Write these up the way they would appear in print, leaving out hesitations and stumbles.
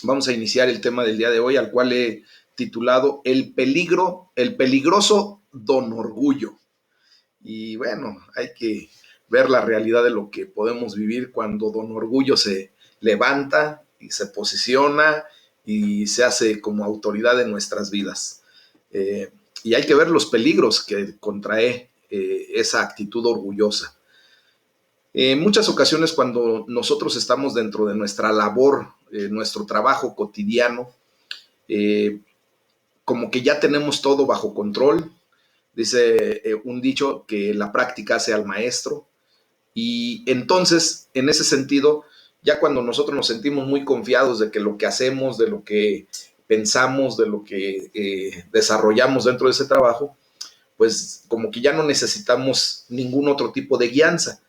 Vamos a iniciar el tema del día de hoy, al cual he titulado el peligroso don orgullo. Y bueno, hay que ver la realidad de lo que podemos vivir cuando don orgullo se levanta y se posiciona y se hace como autoridad en nuestras vidas. Y hay que ver los peligros que contrae esa actitud orgullosa. En muchas ocasiones cuando nosotros estamos dentro de nuestra labor, nuestro trabajo cotidiano, eh, como que ya tenemos todo bajo control. Dice un dicho que la práctica hace al maestro. Y entonces, en ese sentido, ya cuando nosotros nos sentimos muy confiados de que lo que hacemos, de lo que pensamos, de lo que desarrollamos dentro de ese trabajo, pues como que ya no necesitamos ningún otro tipo de guianza.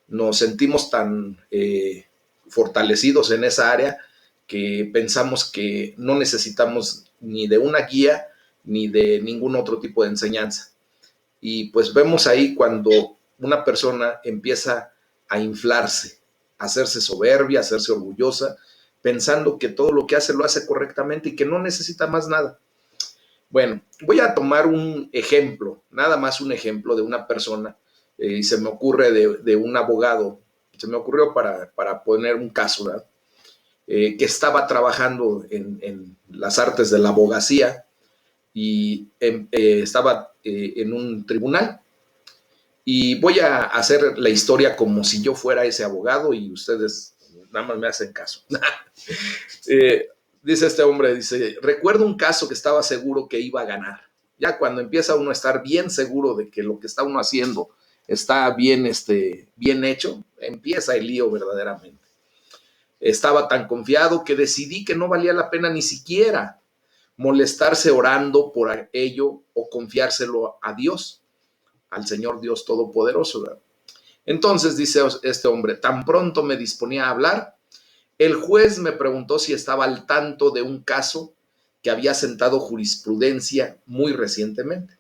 Nos sentimos tan fortalecidos en esa área que pensamos que no necesitamos ni de una guía ni de ningún otro tipo de enseñanza. Y pues vemos ahí cuando una persona empieza a inflarse, a hacerse soberbia, a hacerse orgullosa, pensando que todo lo que hace lo hace correctamente y que no necesita más nada. Bueno, voy a tomar un ejemplo, nada más un ejemplo de una persona, y se me ocurre de un abogado, se me ocurrió para poner un caso, ¿verdad? Que estaba trabajando en las artes de la abogacía y estaba en un tribunal. Y voy a hacer la historia como si yo fuera ese abogado y ustedes nada más me hacen caso. eh, Dice este hombre, dice, recuerdo un caso que estaba seguro que iba a ganar. Ya cuando empieza uno a estar bien seguro de que lo que está uno haciendo está bien, bien hecho, empieza el lío verdaderamente. Estaba tan confiado que decidí que no valía la pena ni siquiera molestarse orando por ello o confiárselo a Dios, al Señor Dios Todopoderoso, ¿verdad? Entonces, dice este hombre, tan pronto me disponía a hablar, el juez me preguntó si estaba al tanto de un caso que había sentado jurisprudencia muy recientemente.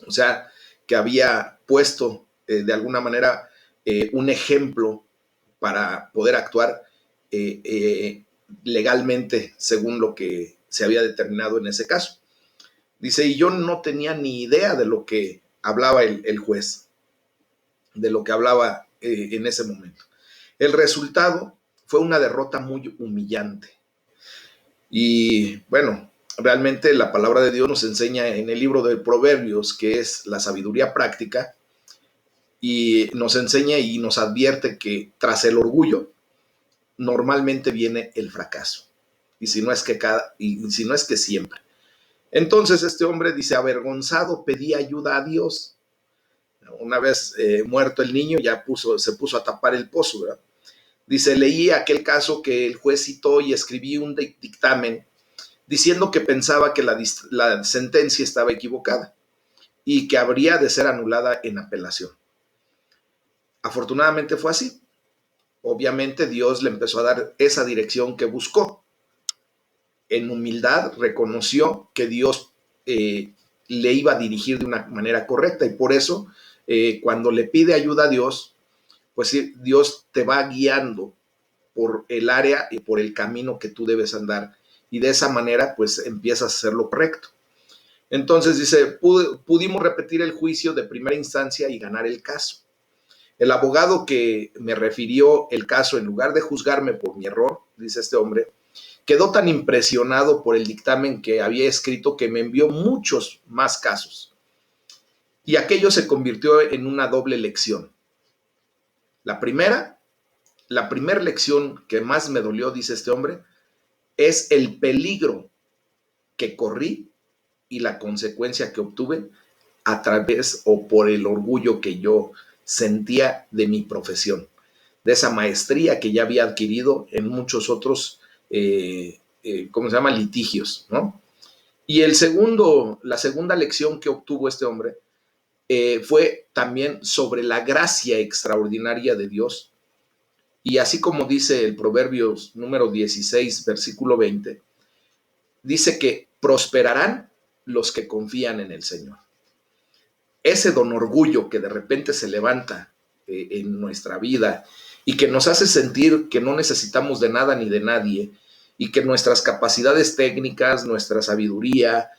O sea, que había puesto de alguna manera un ejemplo para poder actuar legalmente según lo que se había determinado en ese caso. Dice, y yo no tenía ni idea de lo que hablaba el juez, de lo que hablaba en ese momento. El resultado fue una derrota muy humillante. Y bueno, realmente la palabra de Dios nos enseña en el libro de Proverbios, que es la sabiduría práctica, y nos enseña y nos advierte que tras el orgullo normalmente viene el fracaso. Y si no es que siempre. Entonces este hombre dice, avergonzado, pedí ayuda a Dios. Una vez muerto el niño, ya se puso a tapar el pozo, ¿verdad? Dice, leí aquel caso que el juez citó y escribí un dictamen diciendo que pensaba que la sentencia estaba equivocada y que habría de ser anulada en apelación. Afortunadamente fue así. Obviamente Dios le empezó a dar esa dirección que buscó. En humildad reconoció que Dios le iba a dirigir de una manera correcta y por eso cuando le pide ayuda a Dios, pues Dios te va guiando por el área y por el camino que tú debes andar y de esa manera pues empiezas a hacer lo correcto. Entonces dice, pudimos repetir el juicio de primera instancia y ganar el caso. El abogado que me refirió el caso, en lugar de juzgarme por mi error, dice este hombre, quedó tan impresionado por el dictamen que había escrito que me envió muchos más casos. Y aquello se convirtió en una doble lección. La primera lección que más me dolió, dice este hombre, es el peligro que corrí y la consecuencia que obtuve a través o por el orgullo que yo sentía de mi profesión, de esa maestría que ya había adquirido en muchos otros, ¿cómo se llama? Litigios, ¿no? Y la segunda lección que obtuvo este hombre fue también sobre la gracia extraordinaria de Dios. Y así como dice el Proverbios número 16, versículo 20, dice que prosperarán los que confían en el Señor. Ese don orgullo que de repente se levanta en nuestra vida y que nos hace sentir que no necesitamos de nada ni de nadie y que nuestras capacidades técnicas, nuestra sabiduría,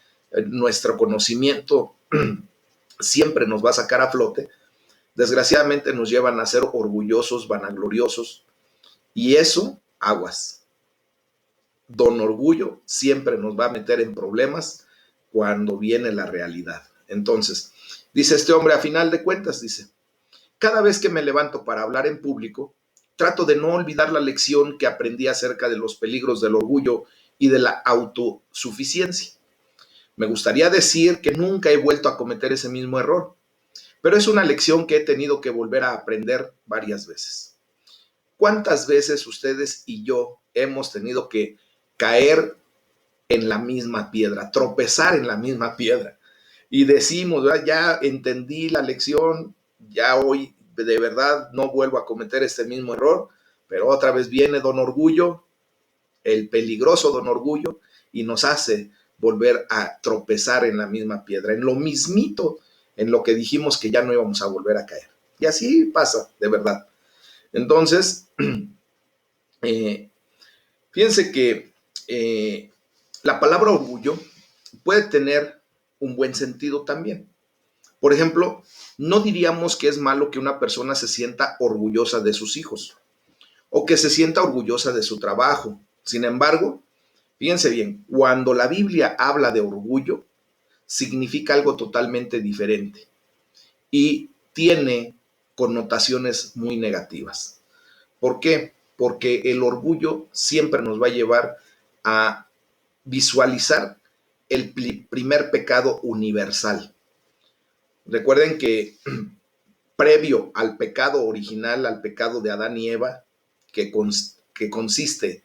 nuestro conocimiento siempre nos va a sacar a flote, desgraciadamente nos llevan a ser orgullosos, vanagloriosos, y eso, aguas. Don Orgullo siempre nos va a meter en problemas cuando viene la realidad. Entonces, dice este hombre, a final de cuentas, dice, cada vez que me levanto para hablar en público, trato de no olvidar la lección que aprendí acerca de los peligros del orgullo y de la autosuficiencia. Me gustaría decir que nunca he vuelto a cometer ese mismo error, pero es una lección que he tenido que volver a aprender varias veces. ¿Cuántas veces ustedes y yo hemos tenido que caer en la misma piedra, tropezar en la misma piedra? Y decimos, ¿verdad? Ya entendí la lección, ya hoy de verdad no vuelvo a cometer este mismo error, pero otra vez viene don Orgullo, el peligroso don Orgullo, y nos hace volver a tropezar en la misma piedra, en lo mismito en lo que dijimos que ya no íbamos a volver a caer. Y así pasa, de verdad. Entonces, fíjense que la palabra orgullo puede tener un buen sentido también. Por ejemplo, no diríamos que es malo que una persona se sienta orgullosa de sus hijos o que se sienta orgullosa de su trabajo. Sin embargo, fíjense bien, cuando la Biblia habla de orgullo, significa algo totalmente diferente y tiene connotaciones muy negativas. ¿Por qué? Porque el orgullo siempre nos va a llevar a visualizar el primer pecado universal. Recuerden que previo al pecado original, al pecado de Adán y Eva, que consiste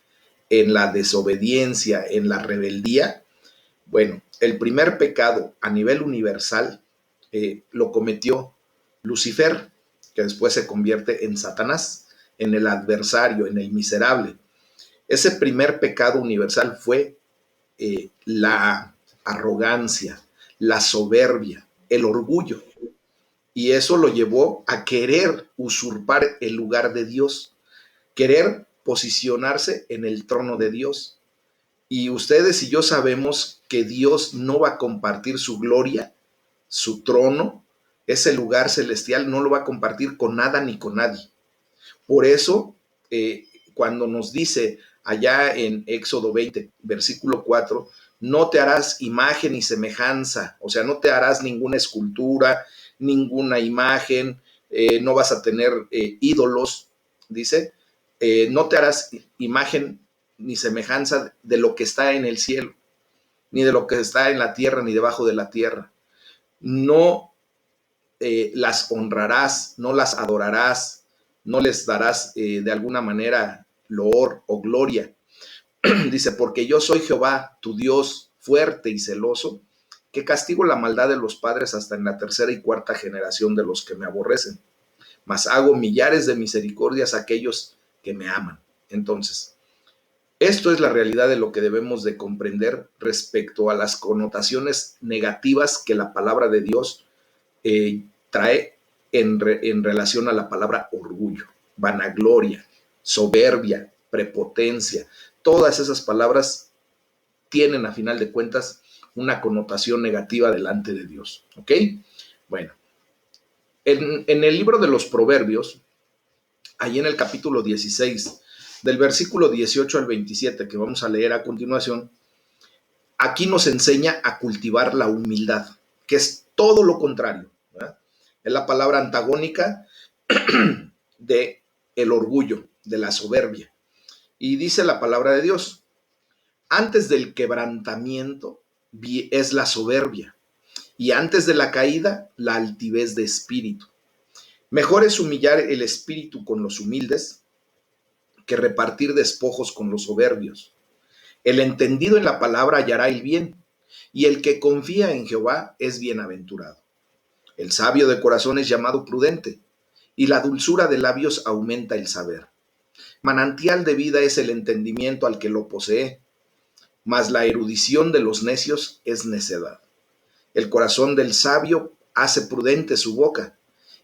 en la desobediencia, en la rebeldía, bueno, el primer pecado a nivel universal lo cometió Lucifer, que después se convierte en Satanás, en el adversario, en el miserable. Ese primer pecado universal fue la arrogancia, la soberbia, el orgullo. Y eso lo llevó a querer usurpar el lugar de Dios, querer posicionarse en el trono de Dios. Y ustedes y yo sabemos que Dios no va a compartir su gloria, su trono, ese lugar celestial, no lo va a compartir con nada ni con nadie. Por eso, cuando nos dice allá en Éxodo 20, versículo 4, no te harás imagen ni semejanza, o sea, no te harás ninguna escultura, ninguna imagen, no vas a tener ídolos, dice, no te harás imagen ni semejanza de lo que está en el cielo, ni de lo que está en la tierra, ni debajo de la tierra. No las honrarás, no las adorarás, no les darás de alguna manera loor o gloria. Dice, porque yo soy Jehová, tu Dios, fuerte y celoso, que castigo la maldad de los padres hasta en la tercera y cuarta generación de los que me aborrecen, mas hago millares de misericordias a aquellos que me aman. Entonces, esto es la realidad de lo que debemos de comprender respecto a las connotaciones negativas que la palabra de Dios trae en relación a la palabra orgullo, vanagloria, soberbia, prepotencia. Todas esas palabras tienen a final de cuentas una connotación negativa delante de Dios. ¿Ok? Bueno, en el libro de los Proverbios, ahí en el capítulo 16, del versículo 18 al 27, que vamos a leer a continuación, aquí nos enseña a cultivar la humildad, que es todo lo contrario. ¿Verdad? Es la palabra antagónica de el orgullo, de la soberbia. Y dice la palabra de Dios, antes del quebrantamiento es la soberbia, y antes de la caída, la altivez de espíritu. Mejor es humillar el espíritu con los humildes que repartir despojos con los soberbios. El entendido en la palabra hallará el bien, y el que confía en Jehová es bienaventurado. El sabio de corazón es llamado prudente, y la dulzura de labios aumenta el saber. Manantial de vida es el entendimiento al que lo posee, mas la erudición de los necios es necedad. El corazón del sabio hace prudente su boca,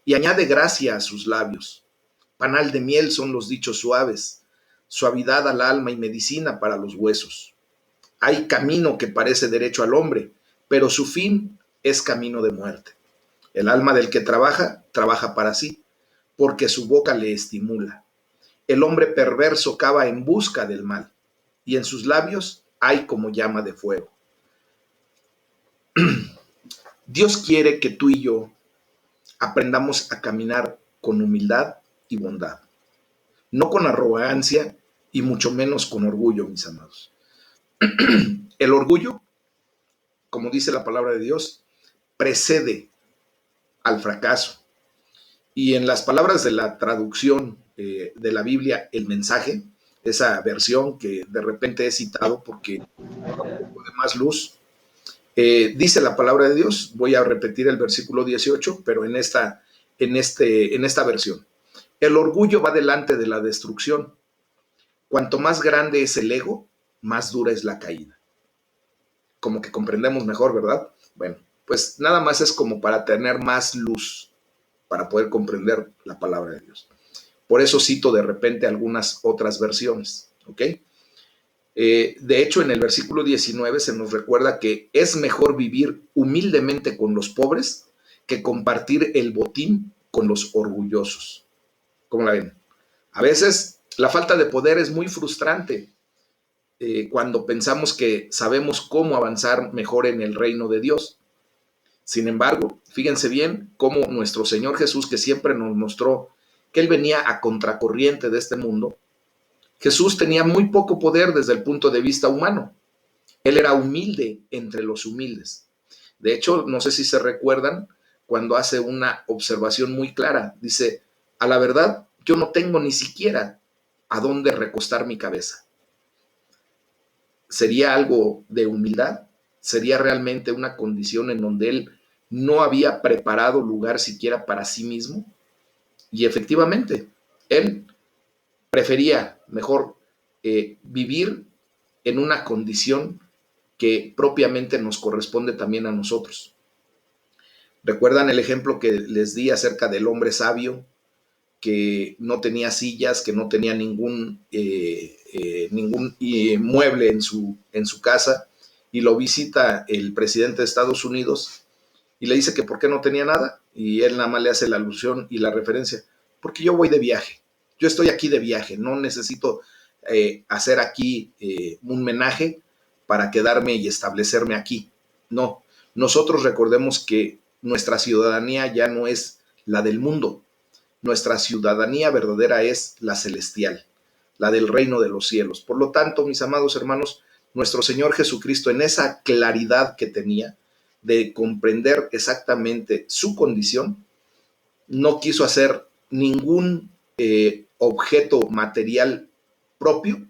y añade gracia a sus labios. Panal de miel son los dichos suaves, suavidad al alma y medicina para los huesos. Hay camino que parece derecho al hombre, pero su fin es camino de muerte. El alma del que trabaja, trabaja para sí, porque su boca le estimula. El hombre perverso cava en busca del mal, y en sus labios hay como llama de fuego. Dios quiere que tú y yo aprendamos a caminar con humildad y bondad, no con arrogancia y mucho menos con orgullo, mis amados. El orgullo, como dice la palabra de Dios, precede al fracaso. Y en las palabras de la traducción de la Biblia, el mensaje, esa versión que de repente he citado porque da un poco de más luz, dice la palabra de Dios, voy a repetir el versículo 18, pero en esta versión. El orgullo va delante de la destrucción. Cuanto más grande es el ego, más dura es la caída. Como que comprendemos mejor, ¿verdad? Bueno, pues nada más es como para tener más luz, para poder comprender la palabra de Dios. Por eso cito de repente algunas otras versiones, ¿ok? De hecho, en el versículo 19 se nos recuerda que es mejor vivir humildemente con los pobres que compartir el botín con los orgullosos. ¿Cómo la ven? A veces la falta de poder es muy frustrante cuando pensamos que sabemos cómo avanzar mejor en el reino de Dios. Sin embargo, fíjense bien cómo nuestro Señor Jesús, que siempre nos mostró que Él venía a contracorriente de este mundo, Jesús tenía muy poco poder desde el punto de vista humano. Él era humilde entre los humildes. De hecho, no sé si se recuerdan cuando hace una observación muy clara. Dice, a la verdad, yo no tengo ni siquiera a dónde recostar mi cabeza. ¿Sería algo de humildad? ¿Sería realmente una condición en donde él no había preparado lugar siquiera para sí mismo? Y efectivamente, él prefería mejor vivir en una condición que propiamente nos corresponde también a nosotros. ¿Recuerdan el ejemplo que les di acerca del hombre sabio que no tenía sillas, que no tenía ningún mueble en su casa, y lo visita el presidente de Estados Unidos y le dice que por qué no tenía nada? Y él nada más le hace la alusión y la referencia, porque yo voy de viaje, yo estoy aquí de viaje, no necesito hacer aquí un menaje para quedarme y establecerme aquí. No, nosotros recordemos que nuestra ciudadanía ya no es la del mundo. Nuestra ciudadanía verdadera es la celestial, la del reino de los cielos. Por lo tanto, mis amados hermanos, nuestro Señor Jesucristo, en esa claridad que tenía de comprender exactamente su condición, no quiso hacer ningún objeto material propio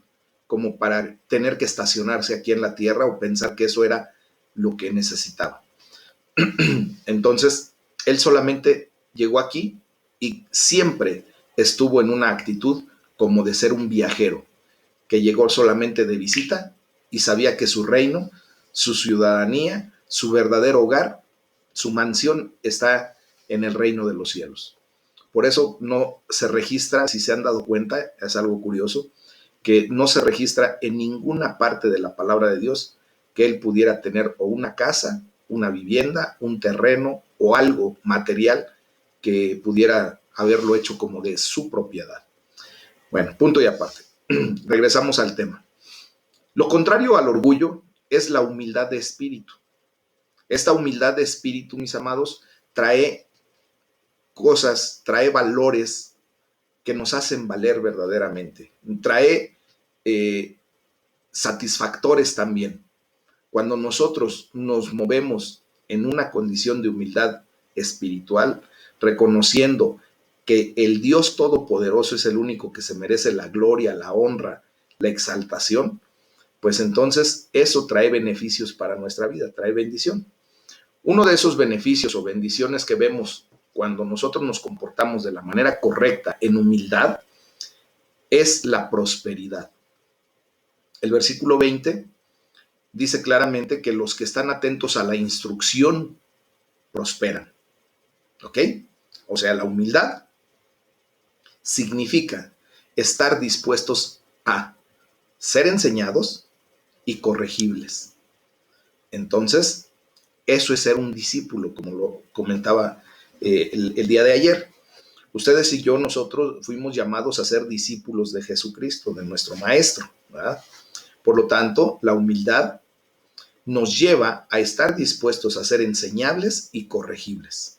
como para tener que estacionarse aquí en la tierra o pensar que eso era lo que necesitaba. Entonces, él solamente llegó aquí y siempre estuvo en una actitud como de ser un viajero, que llegó solamente de visita y sabía que su reino, su ciudadanía, su verdadero hogar, su mansión está en el reino de los cielos. Por eso no se registra, si se han dado cuenta, es algo curioso, que no se registra en ninguna parte de la palabra de Dios que él pudiera tener o una casa, una vivienda, un terreno o algo material que pudiera haberlo hecho como de su propiedad. Bueno, punto y aparte. Regresamos al tema. Lo contrario al orgullo es la humildad de espíritu. Esta humildad de espíritu, mis amados, trae cosas, trae valores que nos hacen valer verdaderamente. Trae satisfactores también. Cuando nosotros nos movemos en una condición de humildad espiritual, reconociendo que el Dios Todopoderoso es el único que se merece la gloria, la honra, la exaltación, pues entonces eso trae beneficios para nuestra vida, trae bendición. Uno de esos beneficios o bendiciones que vemos cuando nosotros nos comportamos de la manera correcta, en humildad, es la prosperidad. El versículo 20 dice claramente que los que están atentos a la instrucción prosperan. ¿Ok? O sea, la humildad significa estar dispuestos a ser enseñados y corregibles. Entonces, eso es ser un discípulo, como lo comentaba el día de ayer. Ustedes y yo, nosotros fuimos llamados a ser discípulos de Jesucristo, de nuestro Maestro, ¿verdad? Por lo tanto, la humildad nos lleva a estar dispuestos a ser enseñables y corregibles,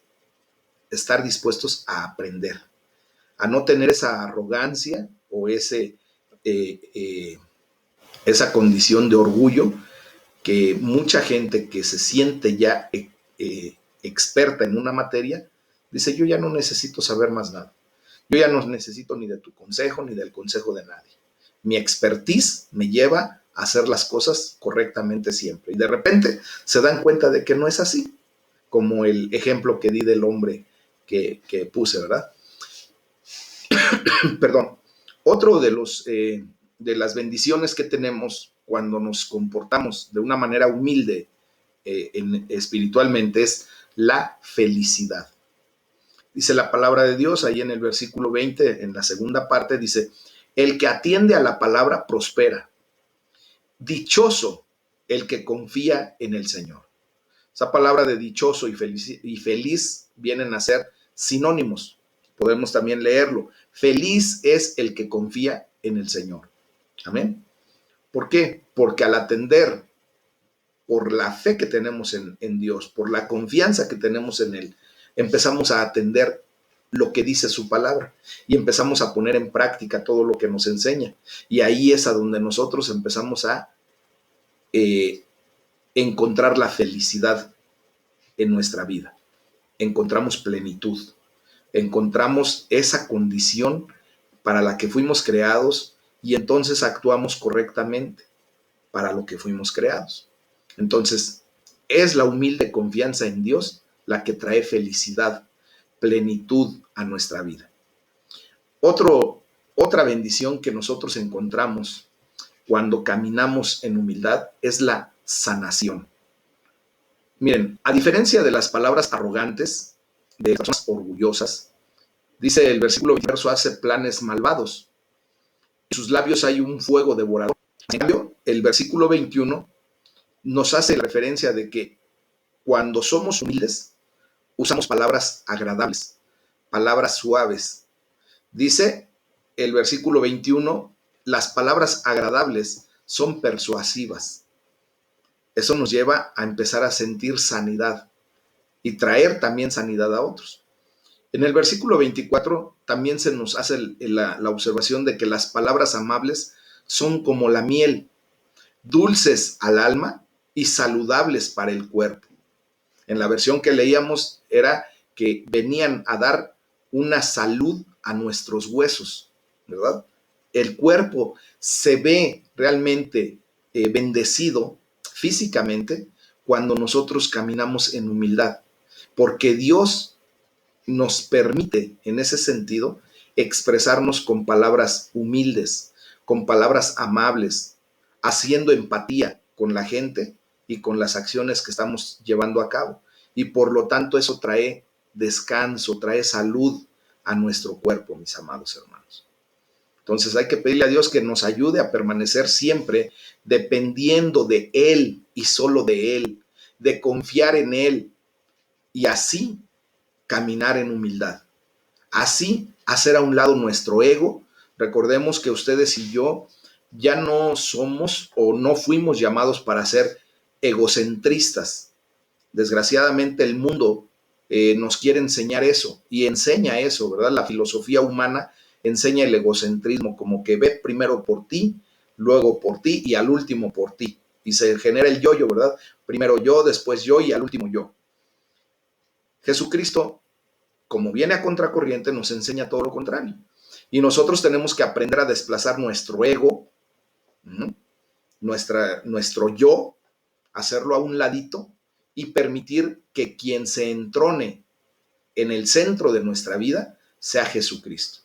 estar dispuestos a aprender, a no tener esa arrogancia o esa condición de orgullo que mucha gente que se siente ya experta en una materia, dice, yo ya no necesito saber más nada. Yo ya no necesito ni de tu consejo ni del consejo de nadie. Mi expertise me lleva a hacer las cosas correctamente siempre. Y de repente se dan cuenta de que no es así, como el ejemplo que di del hombre que puse, ¿verdad? Perdón. Otro de las bendiciones que tenemos cuando nos comportamos de una manera humilde espiritualmente es la felicidad. Dice la palabra de Dios ahí en el versículo 20, en la segunda parte, dice, el que atiende a la palabra prospera. Dichoso el que confía en el Señor. Esa palabra de dichoso y feliz vienen a ser sinónimos. Podemos también leerlo. Feliz es el que confía en el Señor. Amén. ¿Por qué? Porque al atender por la fe que tenemos en Dios, por la confianza que tenemos en Él, empezamos a atender lo que dice su palabra y empezamos a poner en práctica todo lo que nos enseña. Y ahí es a donde nosotros empezamos a encontrar la felicidad en nuestra vida. Encontramos plenitud, encontramos esa condición para la que fuimos creados y entonces actuamos correctamente para lo que fuimos creados. Entonces, es la humilde confianza en Dios la que trae felicidad, plenitud a nuestra vida. Otra bendición que nosotros encontramos cuando caminamos en humildad es la sanación. Miren, a diferencia de las palabras arrogantes, de personas orgullosas, dice el versículo 20, hace planes malvados. En sus labios hay un fuego devorador. En cambio, el versículo 21 nos hace la referencia de que cuando somos humildes, usamos palabras agradables, palabras suaves. Dice el versículo 21, las palabras agradables son persuasivas. Eso nos lleva a empezar a sentir sanidad y traer también sanidad a otros. En el versículo 24 también se nos hace la observación de que las palabras amables son como la miel, dulces al alma y saludables para el cuerpo. En la versión que leíamos era que venían a dar una salud a nuestros huesos, ¿verdad? El cuerpo se ve realmente bendecido físicamente cuando nosotros caminamos en humildad, porque Dios nos permite en ese sentido expresarnos con palabras humildes, con palabras amables, haciendo empatía con la gente y con las acciones que estamos llevando a cabo. Y por lo tanto eso trae descanso, trae salud a nuestro cuerpo, mis amados hermanos. Entonces hay que pedirle a Dios que nos ayude a permanecer siempre dependiendo de Él y solo de Él, de confiar en Él y así caminar en humildad. Así hacer a un lado nuestro ego. Recordemos que ustedes y yo ya no somos o no fuimos llamados para ser egocentristas. Desgraciadamente el mundo nos quiere enseñar eso y enseña eso, ¿verdad? La filosofía humana enseña el egocentrismo, como que ve primero por ti, luego por ti y al último por ti. Y se genera el yo-yo, ¿verdad? Primero yo, después yo y al último yo. Jesucristo, como viene a contracorriente, nos enseña todo lo contrario. Y nosotros tenemos que aprender a desplazar nuestro ego, nuestro yo, hacerlo a un ladito y permitir que quien se entrone en el centro de nuestra vida sea Jesucristo.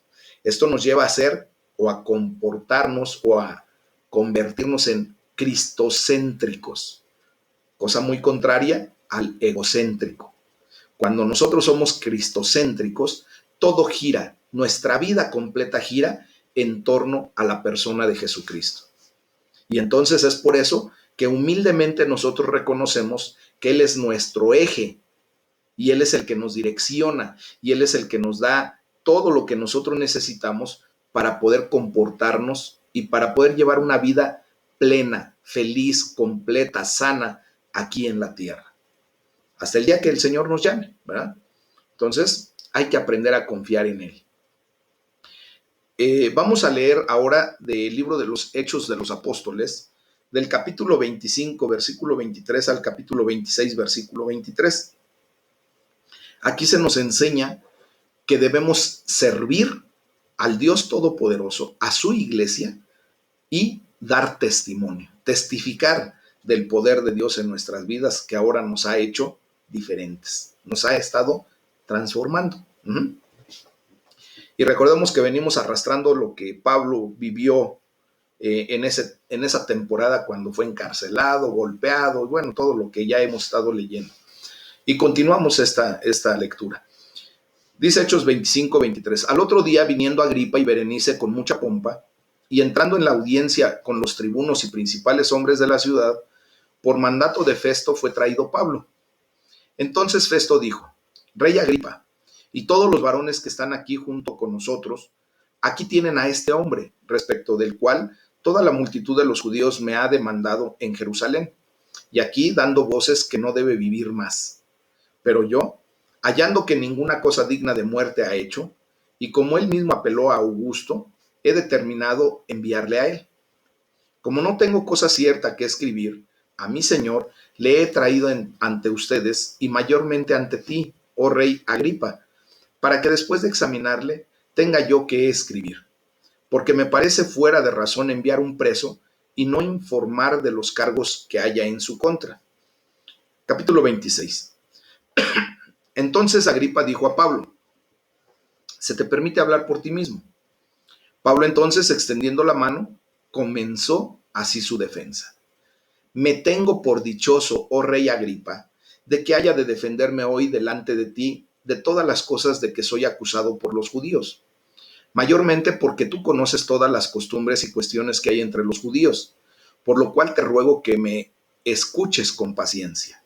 Esto nos lleva a ser o a comportarnos o a convertirnos en cristocéntricos, cosa muy contraria al egocéntrico. Cuando nosotros somos cristocéntricos, todo gira, nuestra vida completa gira en torno a la persona de Jesucristo. Y entonces es por eso que humildemente nosotros reconocemos que Él es nuestro eje y Él es el que nos direcciona y Él es el que nos da todo lo que nosotros necesitamos para poder comportarnos y para poder llevar una vida plena, feliz, completa, sana aquí en la tierra. Hasta el día que el Señor nos llame, ¿verdad? Entonces hay que aprender a confiar en Él. Vamos a leer ahora del libro de los Hechos de los Apóstoles, del capítulo 25, versículo 23 al capítulo 26, versículo 23. Aquí se nos enseña que debemos servir al Dios Todopoderoso, a su iglesia, y dar testimonio, testificar del poder de Dios en nuestras vidas, que ahora nos ha hecho diferentes, nos ha estado transformando. Y recordemos que venimos arrastrando lo que Pablo vivió en esa temporada cuando fue encarcelado, golpeado, bueno, todo lo que ya hemos estado leyendo. Y continuamos esta lectura. Dice Hechos 25, 23. Al otro día, viniendo Agripa y Berenice con mucha pompa, y entrando en la audiencia con los tribunos y principales hombres de la ciudad, por mandato de Festo fue traído Pablo. Entonces Festo dijo: Rey Agripa, y todos los varones que están aquí junto con nosotros, aquí tienen a este hombre, respecto del cual toda la multitud de los judíos me ha demandado en Jerusalén, y aquí dando voces que no debe vivir más. Pero yo, hallando que ninguna cosa digna de muerte ha hecho, y como él mismo apeló a Augusto, he determinado enviarle a él. Como no tengo cosa cierta que escribir, a mi Señor le he traído ante ustedes, y mayormente ante ti, oh rey Agripa, para que después de examinarle tenga yo que escribir. Porque me parece fuera de razón enviar un preso y no informar de los cargos que haya en su contra. Capítulo 26. Entonces Agripa dijo a Pablo: ¿se te permite hablar por ti mismo? Pablo entonces, extendiendo la mano, comenzó así su defensa. Me tengo por dichoso, oh rey Agripa, de que haya de defenderme hoy delante de ti de todas las cosas de que soy acusado por los judíos, mayormente porque tú conoces todas las costumbres y cuestiones que hay entre los judíos, por lo cual te ruego que me escuches con paciencia.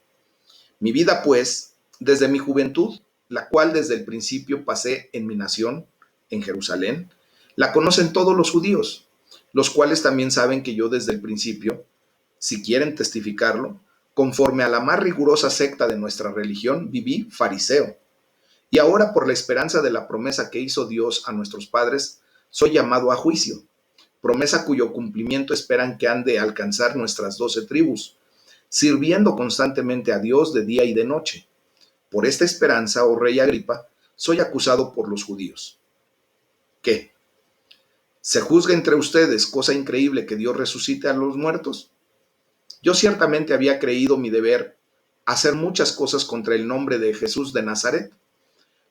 Mi vida, pues, desde mi juventud, la cual desde el principio pasé en mi nación, en Jerusalén, la conocen todos los judíos, los cuales también saben que yo desde el principio, si quieren testificarlo, conforme a la más rigurosa secta de nuestra religión, viví fariseo. Y ahora, por la esperanza de la promesa que hizo Dios a nuestros padres, soy llamado a juicio, promesa cuyo cumplimiento esperan que han de alcanzar nuestras 12 tribus, sirviendo constantemente a Dios de día y de noche. Por esta esperanza, oh rey Agripa, soy acusado por los judíos. ¿Qué? ¿Se juzga entre ustedes cosa increíble que Dios resucite a los muertos? Yo ciertamente había creído mi deber hacer muchas cosas contra el nombre de Jesús de Nazaret,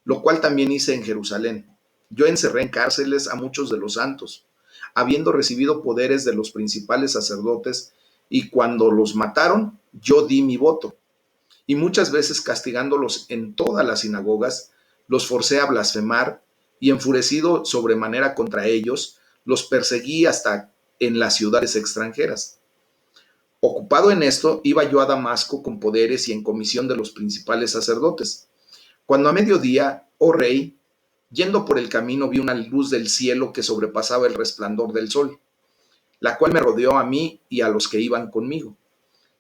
lo cual también hice en Jerusalén. Yo encerré en cárceles a muchos de los santos, habiendo recibido poderes de los principales sacerdotes, y cuando los mataron, yo di mi voto. Y muchas veces castigándolos en todas las sinagogas, los forcé a blasfemar, y enfurecido sobremanera contra ellos, los perseguí hasta en las ciudades extranjeras. Ocupado en esto, iba yo a Damasco con poderes y en comisión de los principales sacerdotes. Cuando a mediodía, oh rey, yendo por el camino vi una luz del cielo que sobrepasaba el resplandor del sol, la cual me rodeó a mí y a los que iban conmigo.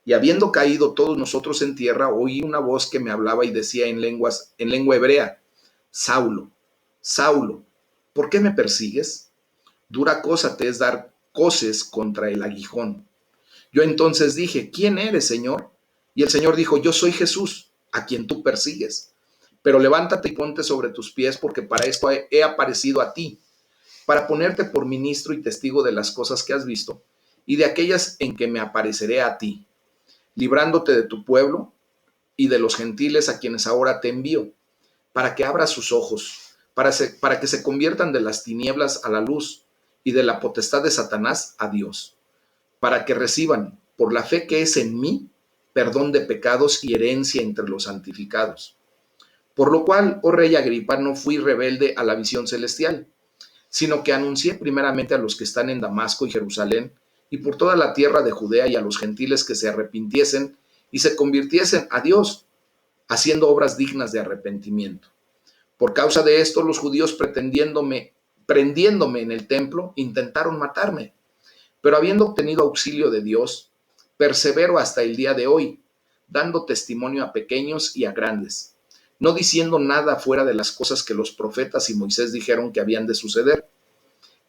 Y habiendo caído todos nosotros en tierra, oí una voz que me hablaba y decía en lengua hebrea: Saulo, Saulo, ¿por qué me persigues? Dura cosa te es dar coces contra el aguijón. Yo entonces dije: ¿quién eres, Señor? Y el Señor dijo: yo soy Jesús, a quien tú persigues. Pero levántate y ponte sobre tus pies, porque para esto he aparecido a ti, para ponerte por ministro y testigo de las cosas que has visto y de aquellas en que me apareceré a ti, librándote de tu pueblo y de los gentiles a quienes ahora te envío, para que abras sus ojos, para que se conviertan de las tinieblas a la luz y de la potestad de Satanás a Dios, para que reciban, por la fe que es en mí, perdón de pecados y herencia entre los santificados. Por lo cual, oh rey Agripa, no fui rebelde a la visión celestial, sino que anuncié primeramente a los que están en Damasco y Jerusalén, y por toda la tierra de Judea, y a los gentiles que se arrepintiesen y se convirtiesen a Dios, haciendo obras dignas de arrepentimiento. Por causa de esto, los judíos prendiéndome en el templo, intentaron matarme. Pero habiendo obtenido auxilio de Dios, persevero hasta el día de hoy, dando testimonio a pequeños y a grandes, no diciendo nada fuera de las cosas que los profetas y Moisés dijeron que habían de suceder,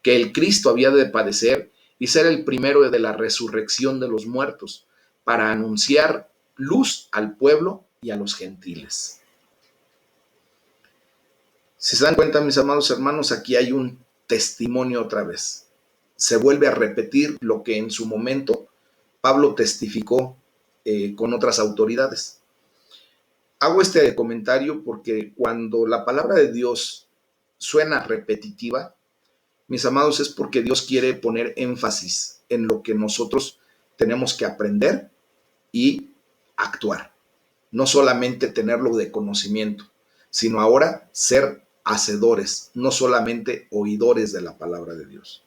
que el Cristo había de padecer y ser el primero de la resurrección de los muertos, para anunciar luz al pueblo y a los gentiles. Si se dan cuenta, mis amados hermanos, aquí hay un testimonio otra vez. Se vuelve a repetir lo que en su momento Pablo testificó con otras autoridades. Hago este comentario porque cuando la palabra de Dios suena repetitiva, mis amados, es porque Dios quiere poner énfasis en lo que nosotros tenemos que aprender y actuar. No solamente tenerlo de conocimiento, sino ahora ser hacedores, no solamente oidores de la palabra de Dios.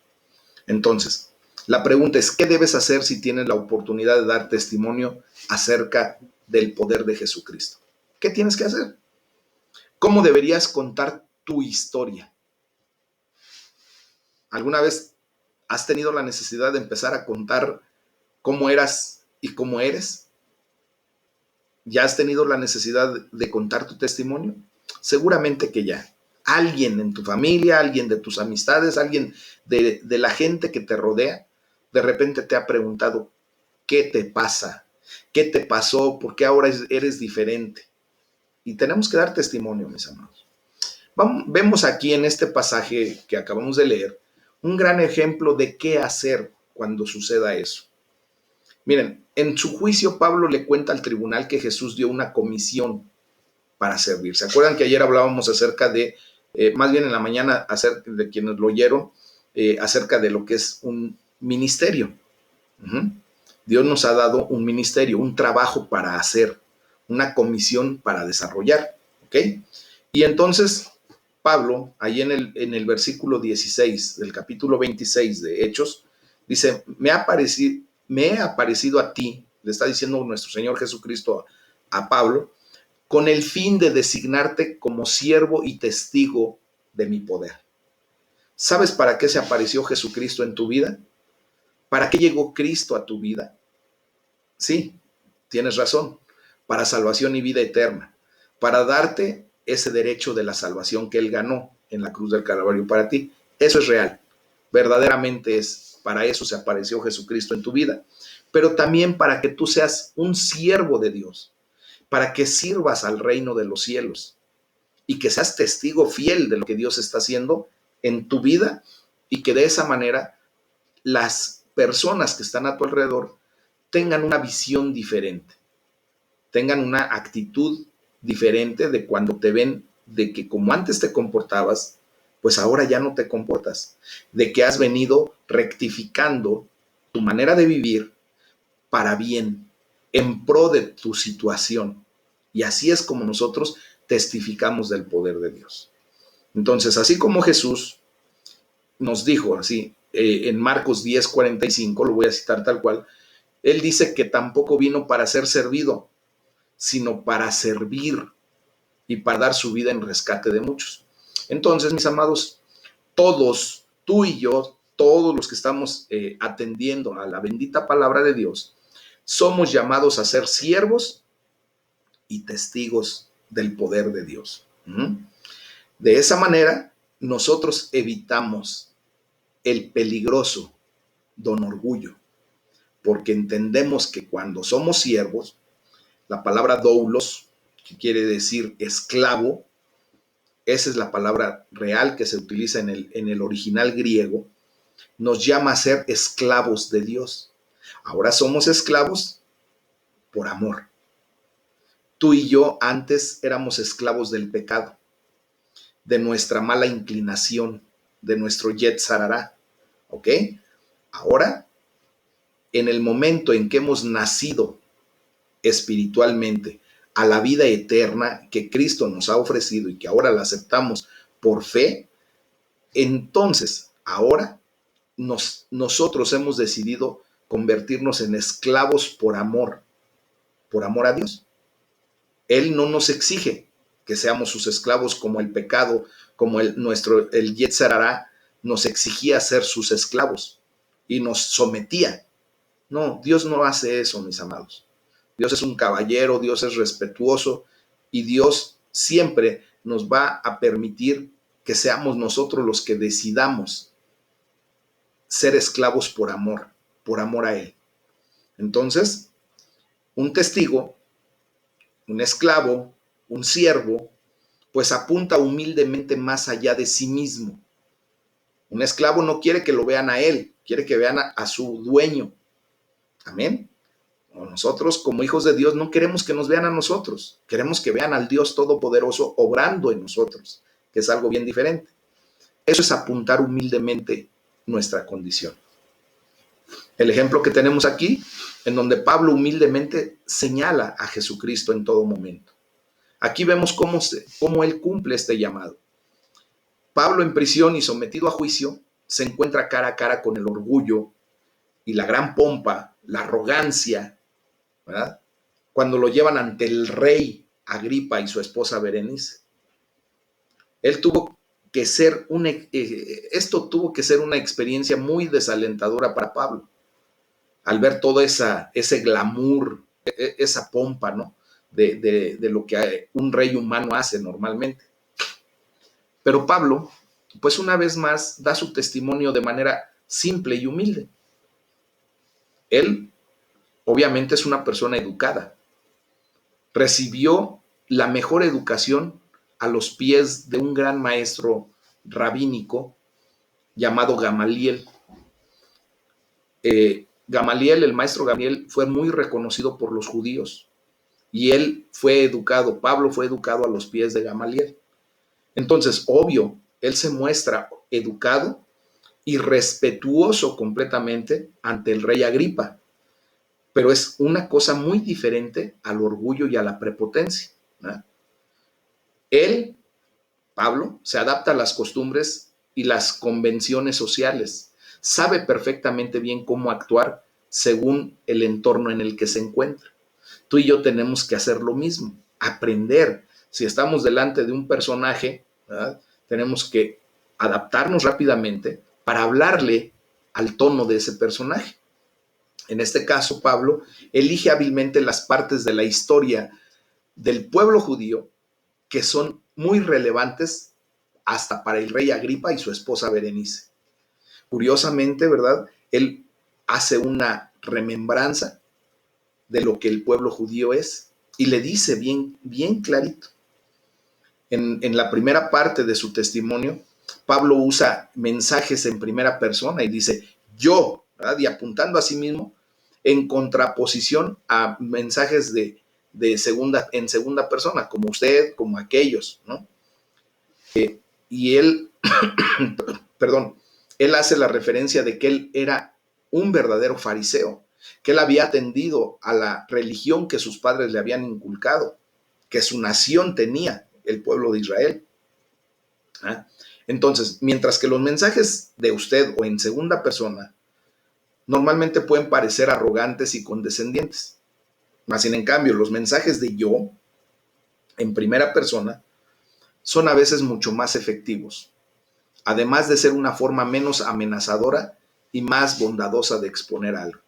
Entonces, la pregunta es, ¿qué debes hacer si tienes la oportunidad de dar testimonio acerca del poder de Jesucristo? ¿Qué tienes que hacer? ¿Cómo deberías contar tu historia? ¿Alguna vez has tenido la necesidad de empezar a contar cómo eras y cómo eres? ¿Ya has tenido la necesidad de contar tu testimonio? Seguramente que ya. Alguien en tu familia, alguien de tus amistades, alguien de la gente que te rodea, de repente te ha preguntado, ¿qué te pasa? ¿Qué te pasó? ¿Por qué ahora eres diferente? Y tenemos que dar testimonio, mis amados. Vemos aquí en este pasaje que acabamos de leer un gran ejemplo de qué hacer cuando suceda eso. Miren, en su juicio Pablo le cuenta al tribunal que Jesús dio una comisión para servir. ¿Se acuerdan que ayer hablábamos acerca de, más bien en la mañana, acerca de quienes lo oyeron, acerca de lo que es un ministerio? Dios nos ha dado un ministerio, un trabajo para hacer, una comisión para desarrollar, ¿ok? Y entonces Pablo, ahí en el versículo 16 del capítulo 26 de Hechos, dice, me he aparecido a ti, le está diciendo nuestro Señor Jesucristo a Pablo, con el fin de designarte como siervo y testigo de mi poder. ¿Sabes para qué se apareció Jesucristo en tu vida? ¿Para qué llegó Cristo a tu vida? Sí, tienes razón, para salvación y vida eterna, para darte ese derecho de la salvación que Él ganó en la cruz del Calvario para ti. Eso es real, verdaderamente es, para eso se apareció Jesucristo en tu vida, pero también para que tú seas un siervo de Dios, para que sirvas al reino de los cielos y que seas testigo fiel de lo que Dios está haciendo en tu vida y que de esa manera las personas que están a tu alrededor tengan una visión diferente, tengan una actitud diferente de cuando te ven, de que como antes te comportabas, pues ahora ya no te comportas, de que has venido rectificando tu manera de vivir para bien, en pro de tu situación. Y así es como nosotros testificamos del poder de Dios. Entonces, así como Jesús nos dijo así, en Marcos 10:45, lo voy a citar tal cual, Él dice que tampoco vino para ser servido, sino para servir y para dar su vida en rescate de muchos. Entonces, mis amados, todos, tú y yo, todos los que estamos atendiendo a la bendita palabra de Dios, somos llamados a ser siervos y testigos del poder de Dios. De esa manera, nosotros evitamos el peligroso don orgullo, porque entendemos que cuando somos siervos, la palabra doulos, que quiere decir esclavo, esa es la palabra real que se utiliza en el original griego, nos llama a ser esclavos de Dios. Ahora somos esclavos por amor. Tú y yo antes éramos esclavos del pecado, de nuestra mala inclinación, de nuestro yetzer hara, ¿ok? Ahora, en el momento en que hemos nacido espiritualmente a la vida eterna que Cristo nos ha ofrecido y que ahora la aceptamos por fe, Entonces, ahora nosotros hemos decidido convertirnos en esclavos por amor a Dios. Él no nos exige que seamos sus esclavos como el pecado, como el Yetzer Hará nos exigía ser sus esclavos y nos sometía. No, Dios no hace eso, mis amados. Dios es un caballero, Dios es respetuoso y Dios siempre nos va a permitir que seamos nosotros los que decidamos ser esclavos por amor a Él. Entonces, un testigo, un esclavo, un siervo, pues apunta humildemente más allá de sí mismo. Un esclavo no quiere que lo vean a él, quiere que vean a su dueño. Amén. Nosotros, como hijos de Dios, no queremos que nos vean a nosotros, queremos que vean al Dios Todopoderoso obrando en nosotros, que es algo bien diferente. Eso es apuntar humildemente nuestra condición. El ejemplo que tenemos aquí, en donde Pablo humildemente señala a Jesucristo en todo momento. Aquí vemos cómo él cumple este llamado. Pablo, en prisión y sometido a juicio, se encuentra cara a cara con el orgullo y la gran pompa, la arrogancia, ¿verdad? Cuando lo llevan ante el rey Agripa y su esposa Berenice. Esto tuvo que ser una experiencia muy desalentadora para Pablo, al ver todo ese glamour, esa pompa, ¿no? De lo que un rey humano hace normalmente. Pero Pablo, pues una vez más, da su testimonio de manera simple y humilde. Él, obviamente, es una persona educada. Recibió la mejor educación a los pies de un gran maestro rabínico llamado Gamaliel. El maestro Gamaliel, fue muy reconocido por los judíos y Pablo fue educado a los pies de Gamaliel. Entonces, obvio, él se muestra educado y respetuoso completamente ante el rey Agripa, pero es una cosa muy diferente al orgullo y a la prepotencia, ¿no? Él, Pablo, se adapta a las costumbres y las convenciones sociales, sabe perfectamente bien cómo actuar según el entorno en el que se encuentra. Tú y yo tenemos que hacer lo mismo, aprender. Si estamos delante de un personaje, ¿verdad? Tenemos que adaptarnos rápidamente para hablarle al tono de ese personaje. En este caso, Pablo elige hábilmente las partes de la historia del pueblo judío que son muy relevantes hasta para el rey Agripa y su esposa Berenice. Curiosamente, ¿verdad? Él hace una remembranza de lo que el pueblo judío es y le dice bien, bien clarito. En la primera parte de su testimonio, Pablo usa mensajes en primera persona y dice yo, ¿verdad? Y apuntando a sí mismo en contraposición a mensajes en segunda persona, como usted, como aquellos, ¿no? Y él, perdón, él hace la referencia de que él era un verdadero fariseo, que él había atendido a la religión que sus padres le habían inculcado, que su nación tenía, el pueblo de Israel. ¿Ah? Entonces, mientras que los mensajes de usted o en segunda persona normalmente pueden parecer arrogantes y condescendientes, más sin en cambio los mensajes de yo en primera persona son a veces mucho más efectivos, además de ser una forma menos amenazadora y más bondadosa de exponer algo.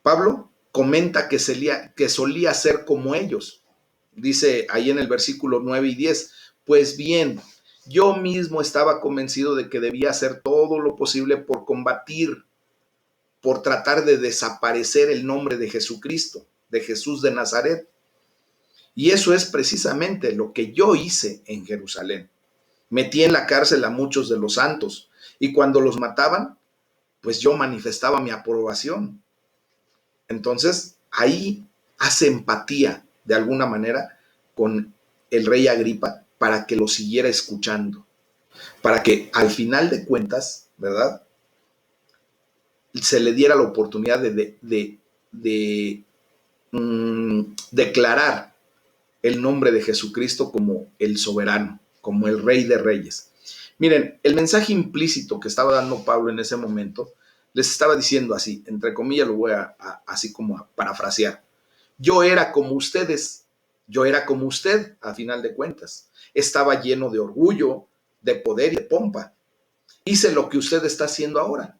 Pablo comenta que solía ser como ellos. Dice ahí en el versículo 9 y 10, pues bien, yo mismo estaba convencido de que debía hacer todo lo posible por combatir, por tratar de desaparecer el nombre de Jesucristo, de Jesús de Nazaret. Y eso es precisamente lo que yo hice en Jerusalén. Metí en la cárcel a muchos de los santos y cuando los mataban, pues yo manifestaba mi aprobación. Entonces, ahí hace empatía de alguna manera con el rey Agripa para que lo siguiera escuchando, para que al final de cuentas, ¿verdad? Se le diera la oportunidad de declarar el nombre de Jesucristo como el soberano, como el Rey de Reyes. Miren, el mensaje implícito que estaba dando Pablo en ese momento, les estaba diciendo así, entre comillas, lo voy así como a parafrasear. Yo era como ustedes, yo era como usted, a final de cuentas. Estaba lleno de orgullo, de poder y de pompa. Hice lo que usted está haciendo ahora.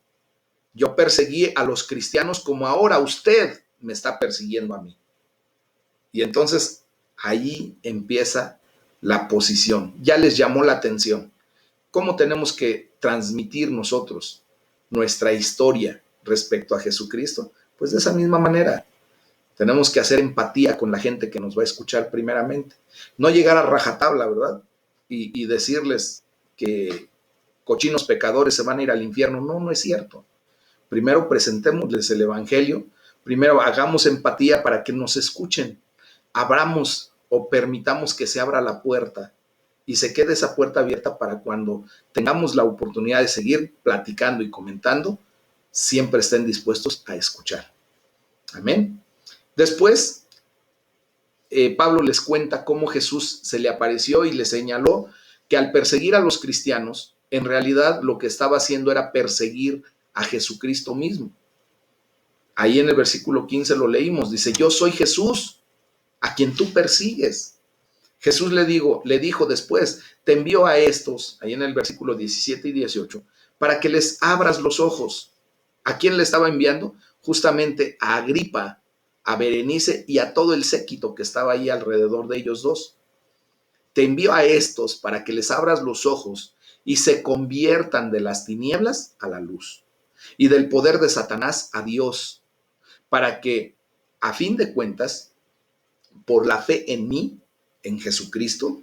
Yo perseguí a los cristianos como ahora usted me está persiguiendo a mí. Y entonces ahí empieza la posición. Ya les llamó la atención. ¿Cómo tenemos que transmitir nosotros nuestra historia respecto a Jesucristo? Pues de esa misma manera. Tenemos que hacer empatía con la gente que nos va a escuchar primeramente. No llegar a rajatabla, ¿verdad? Y decirles que cochinos pecadores se van a ir al infierno. No, no es cierto. Primero presentémosles el Evangelio. Primero hagamos empatía para que nos escuchen. Abramos o permitamos que se abra la puerta y se quede esa puerta abierta para cuando tengamos la oportunidad de seguir platicando y comentando, siempre estén dispuestos a escuchar. Amén. Después, Pablo les cuenta cómo Jesús se le apareció y le señaló que al perseguir a los cristianos, en realidad lo que estaba haciendo era perseguir a Jesucristo mismo. Ahí en el versículo 15 lo leímos, dice, yo soy Jesús, a quien tú persigues. Jesús le dijo después, te envío a estos, ahí en el versículo 17 y 18, para que les abras los ojos. ¿A quién le estaba enviando? Justamente a Agripa, a Berenice y a todo el séquito que estaba ahí alrededor de ellos dos. Te envío a estos para que les abras los ojos y se conviertan de las tinieblas a la luz y del poder de Satanás a Dios, para que, a fin de cuentas, por la fe en mí, en Jesucristo,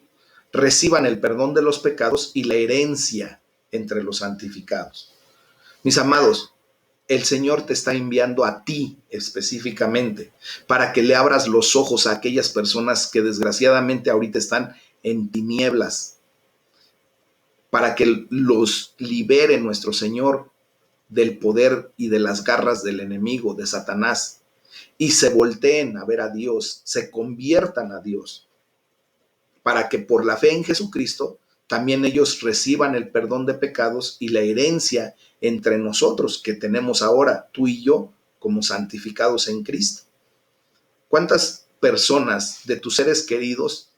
reciban el perdón de los pecados y la herencia entre los santificados. Mis amados, el Señor te está enviando a ti específicamente para que le abras los ojos a aquellas personas que desgraciadamente ahorita están en tinieblas, para que los libere nuestro Señor del poder y de las garras del enemigo, de Satanás, y se volteen a ver a Dios, se conviertan a Dios, para que por la fe en Jesucristo también ellos reciban el perdón de pecados y la herencia entre nosotros que tenemos ahora, tú y yo, como santificados en Cristo. ¿Cuántas personas de tus seres queridos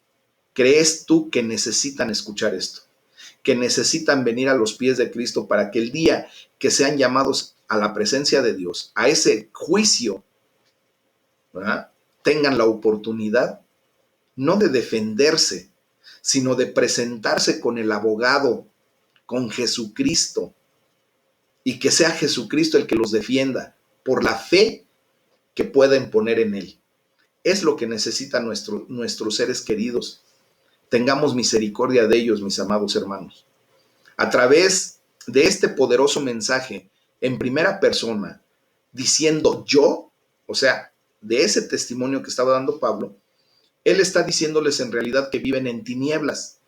crees tú que necesitan escuchar esto? Que necesitan venir a los pies de Cristo para que el día que sean llamados a la presencia de Dios, a ese juicio, ¿verdad?, tengan la oportunidad no de defenderse, sino de presentarse con el abogado, con Jesucristo, y que sea Jesucristo el que los defienda por la fe que pueden poner en Él. Es lo que necesitan nuestros seres queridos. Tengamos misericordia de ellos, mis amados hermanos. A través de este poderoso mensaje en primera persona, diciendo yo, o sea, de ese testimonio que estaba dando Pablo, él está diciéndoles en realidad que viven en tinieblas.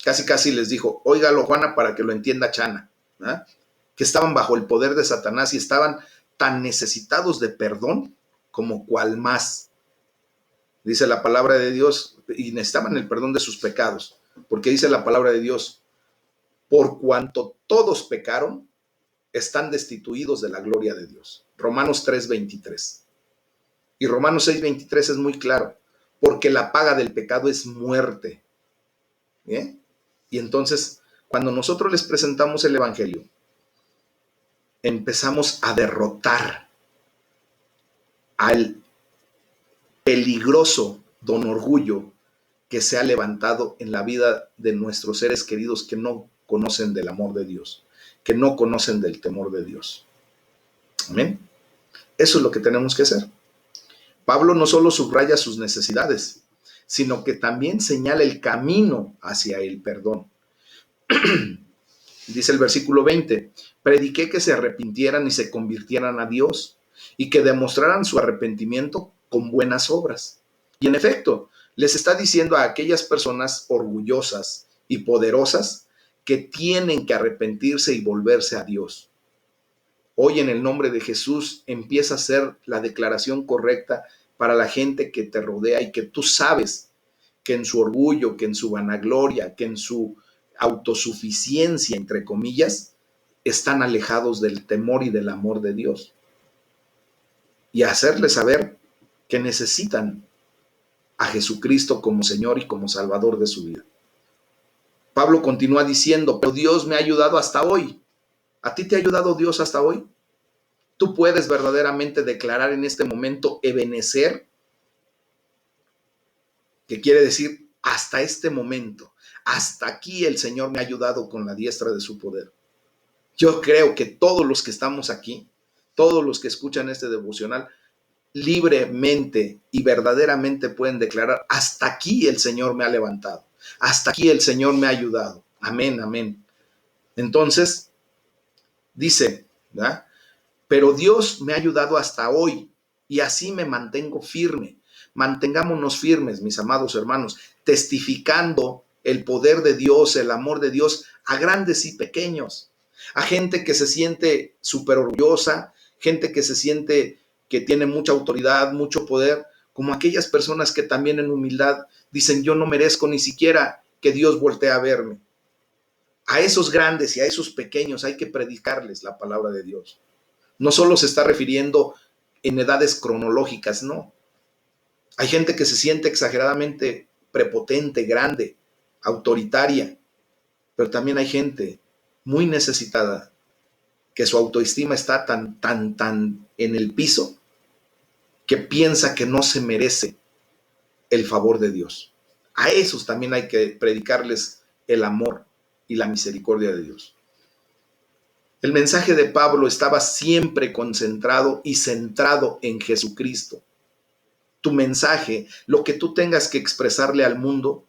Casi les dijo, óigalo Juana para que lo entienda Chana, ¿eh? Que estaban bajo el poder de Satanás y estaban tan necesitados de perdón como cual más. Dice la palabra de Dios, y necesitaban el perdón de sus pecados, porque dice la palabra de Dios, por cuanto todos pecaron, están destituidos de la gloria de Dios. Romanos 3:23. Y Romanos 6:23 es muy claro, porque la paga del pecado es muerte. ¿Bien? Y entonces, cuando nosotros les presentamos el Evangelio, empezamos a derrotar al peligroso don orgullo que se ha levantado en la vida de nuestros seres queridos que no conocen del amor de Dios, que no conocen del temor de Dios. Amén. Eso es lo que tenemos que hacer. Pablo no solo subraya sus necesidades, sino que también señala el camino hacia el perdón. Dice el versículo 20, prediqué que se arrepintieran y se convirtieran a Dios y que demostraran su arrepentimiento con buenas obras. Y en efecto, les está diciendo a aquellas personas orgullosas y poderosas que tienen que arrepentirse y volverse a Dios. Hoy en el nombre de Jesús empieza a ser la declaración correcta para la gente que te rodea y que tú sabes que en su orgullo, que en su vanagloria, que en su autosuficiencia, entre comillas, están alejados del temor y del amor de Dios. Y hacerles saber que necesitan a Jesucristo como Señor y como Salvador de su vida. Pablo continúa diciendo, pero Dios me ha ayudado hasta hoy. ¿A ti te ha ayudado Dios hasta hoy? Tú puedes verdaderamente declarar en este momento Ebenezer, que quiere decir hasta este momento, hasta aquí el Señor me ha ayudado con la diestra de su poder. Yo creo que todos los que estamos aquí, todos los que escuchan este devocional, libremente y verdaderamente pueden declarar, hasta aquí el Señor me ha levantado, hasta aquí el Señor me ha ayudado. Amén, amén. Entonces, dice, ¿verdad? Pero Dios me ha ayudado hasta hoy y así me mantengo firme. Mantengámonos firmes, mis amados hermanos, testificando el poder de Dios, el amor de Dios a grandes y pequeños, a gente que se siente súper orgullosa, gente que se siente que tiene mucha autoridad, mucho poder, como aquellas personas que también en humildad dicen, yo no merezco ni siquiera que Dios voltee a verme. A esos grandes y a esos pequeños hay que predicarles la palabra de Dios. No solo se está refiriendo en edades cronológicas, no. Hay gente que se siente exageradamente prepotente, grande, autoritaria, pero también hay gente muy necesitada que su autoestima está tan en el piso que piensa que no se merece el favor de Dios. A esos también hay que predicarles el amor y la misericordia de Dios. El mensaje de Pablo estaba siempre concentrado y centrado en Jesucristo. Tu mensaje, lo que tú tengas que expresarle al mundo,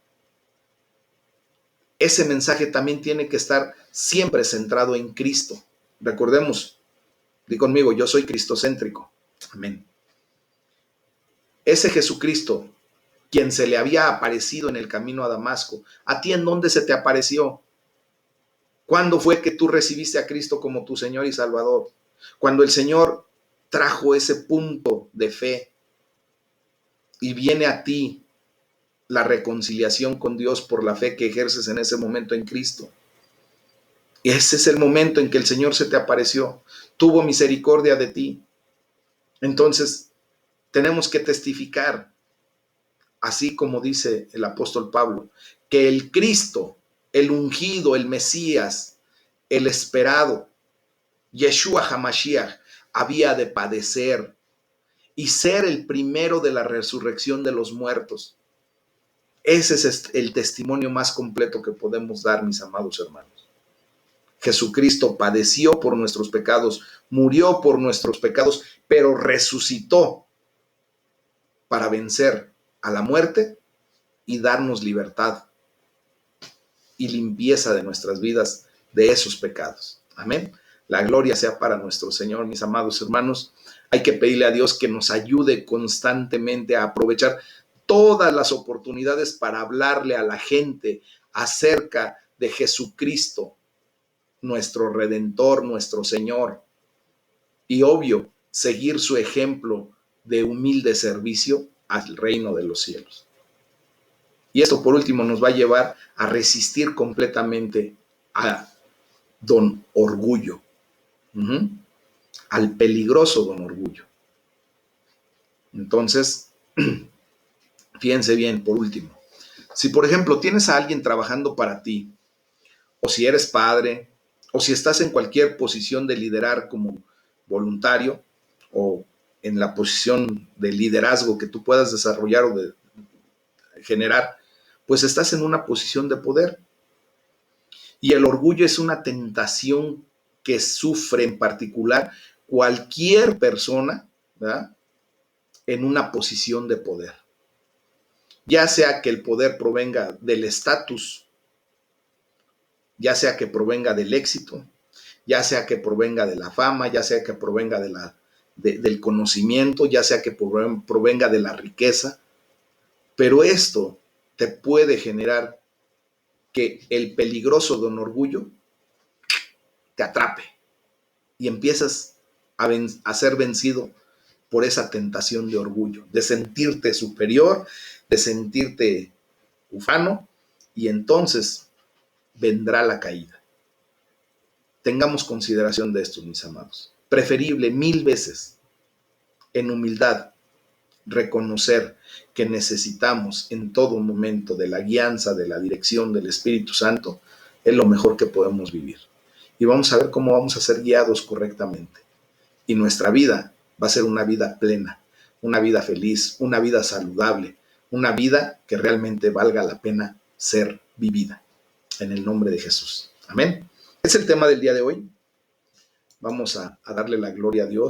ese mensaje también tiene que estar siempre centrado en Cristo. Recordemos, di conmigo, yo soy cristocéntrico. Amén. Ese Jesucristo, quien se le había aparecido en el camino a Damasco, ¿a ti en dónde se te apareció? ¿Cuándo fue que tú recibiste a Cristo como tu Señor y Salvador? Cuando el Señor trajo ese punto de fe y viene a ti la reconciliación con Dios por la fe que ejerces en ese momento en Cristo. Y ese es el momento en que el Señor se te apareció, tuvo misericordia de ti. Entonces, tenemos que testificar, así como dice el apóstol Pablo, que el Cristo, el ungido, el Mesías, el esperado, Yeshua HaMashiach, había de padecer y ser el primero de la resurrección de los muertos. Ese es el testimonio más completo que podemos dar, mis amados hermanos. Jesucristo padeció por nuestros pecados, murió por nuestros pecados, pero resucitó para vencer a la muerte y darnos libertad y limpieza de nuestras vidas de esos pecados. Amén. La gloria sea para nuestro Señor, mis amados hermanos. Hay que pedirle a Dios que nos ayude constantemente a aprovechar todas las oportunidades para hablarle a la gente acerca de Jesucristo, nuestro Redentor, nuestro Señor. Y obvio, seguir su ejemplo de humilde servicio al reino de los cielos. Y esto por último nos va a llevar a resistir completamente a don orgullo, al peligroso don orgullo. Entonces, fíjense bien, por último, si por ejemplo tienes a alguien trabajando para ti, o si eres padre, o si estás en cualquier posición de liderar como voluntario, o en la posición de liderazgo que tú puedas desarrollar o de generar, pues estás en una posición de poder. Y el orgullo es una tentación que sufre en particular cualquier persona, ¿verdad?, en una posición de poder. Ya sea que el poder provenga del estatus, ya sea que provenga del éxito, ya sea que provenga de la fama, ya sea que provenga del conocimiento, ya sea que provenga de la riqueza. Pero esto te puede generar que el peligroso don orgullo te atrape y empiezas a ser vencido por esa tentación de orgullo, de sentirte superior, de sentirte ufano, y entonces vendrá la caída. Tengamos consideración de esto, mis amados. Preferible 1000 veces en humildad reconocer que necesitamos en todo momento de la guianza, de la dirección del Espíritu Santo, es lo mejor que podemos vivir. Y vamos a ver cómo vamos a ser guiados correctamente. Y nuestra vida va a ser una vida plena, una vida feliz, una vida saludable, una vida que realmente valga la pena ser vivida. En el nombre de Jesús. Amén. Es el tema del día de hoy. Vamos a darle la gloria a Dios.